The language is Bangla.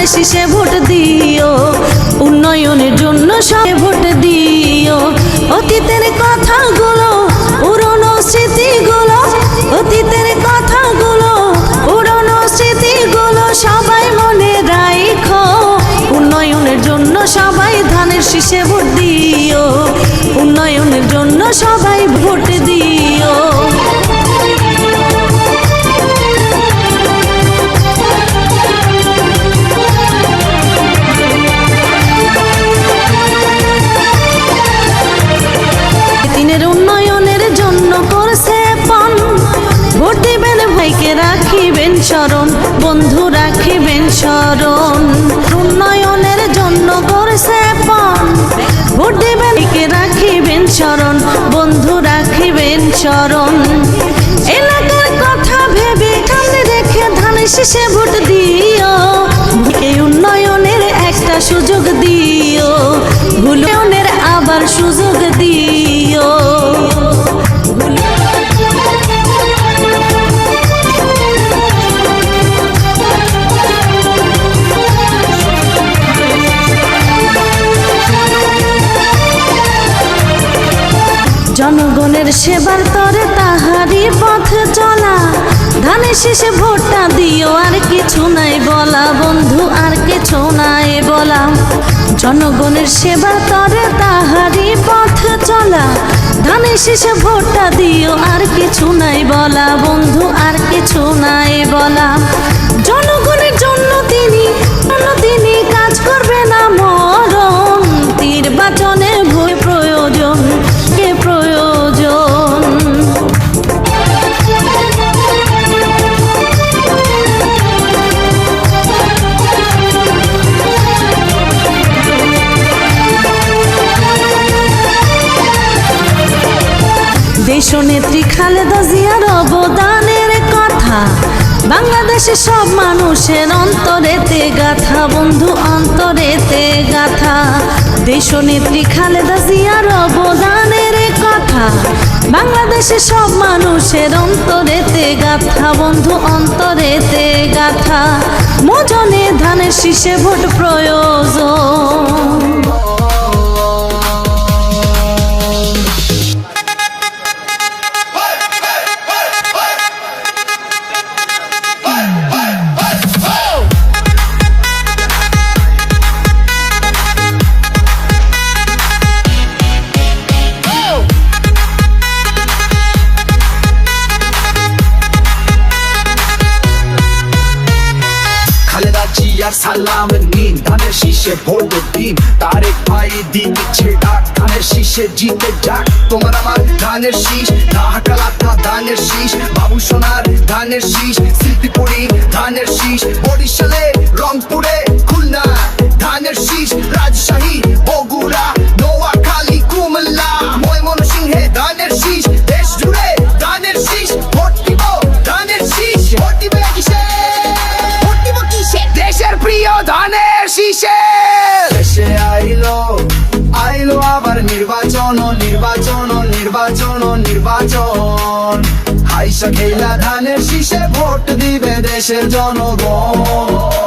ধানের শীষে ভোট দিও, উন্নয়নের জন্য সবে ভোট দিও। অতীতের কথাগুলো পুরনো স্মৃতিগুলো, অতীতের কথাগুলো পুরনো স্মৃতিগুলো সবাই মনে রাখো। উন্নয়নের জন্য সবাই ধানের শীষে ভোট দিও, উন্নয়নের জন্য সবাই ভোট দিও। উন্নয়নের জন্য করছে পণ, ভোট দিবেন ভাইকে রাখিবেন স্মরণ, বন্ধু রাখিবেন স্মরণ। উন্নয়নের জন্য করছে পণ, ভোট দিবেন ভাইকে রাখিবেন স্মরণ, বন্ধু রাখিবেন স্মরণ। এলাকার কথা ভেবে সামনে রেখে ধানের শীষে ভোট দিও, এই উন্নয়নের একটা সুযোগ দিও, উন্নয়নের আবার সুযোগ দিও। জনগণের সেবার তরে তাহারি পথ চলা, ধানের শীষে ভোটটা দিও, আর কিছু নাই বলা বন্ধু, আর কিছু নাই বলা। জনগণের সেবার তরে তাহারি পথ চলা, ধানের শীষে ভোটটা দিও, আর কিছু নাই বলা বন্ধু, আর কিছু নাই বলা। জনগণের জন্য তিনি কাজ করবে না মরণ, নির্বাচনে ভোট প্রয়োজন, কে প্রয়োজন। দেশনেত্রী খালেদা জিয়ার অবদানের কথা বাংলাদেশের সব মানুষের অন্তরেতে গাথা বন্ধু, অন্তরেতে গাথা। দেশনেত্রী খালেদা জিয়ার অবদানের কথা বাংলাদেশের সব মানুষের অন্তরেতে গাথা বন্ধু, অন্তরেতে গাথা। মজনে ধানের শীষে ভোট প্রয়োজন। সালাম নিন, ধানের শীষে ভোট দিন, তারেক ভাই দিচ্ছে ডাক, ধানের শীষে জিতে যাক। তোমার আমার ধানের শীষ, ঢাকা ধানের শীষ, বাবু সোনার ধানের শীষ, স্মৃতিপুরি ধানের শীষ, বরিশালে রংপুরে খুলনা ধানের শীষ, রাজশাহী বগুড়া নোয়াখালী কুমিল্লা ময়মনসিংহে ধানের শীষ, দেশ জুড়ে ধানের শীষ। ভোট দিব ধানের শীষ, ভোট দিবে কিসে, ভোট দিব কিসে, দেশের প্রিয় ধানের শীষে। দেশে আইলো আবার নির্বাচন, নির্বাচন নির্বাচন নির্বাচন, হাইসা খেলা ধানের শীষে ভোট দিবে দেশের জনগণ।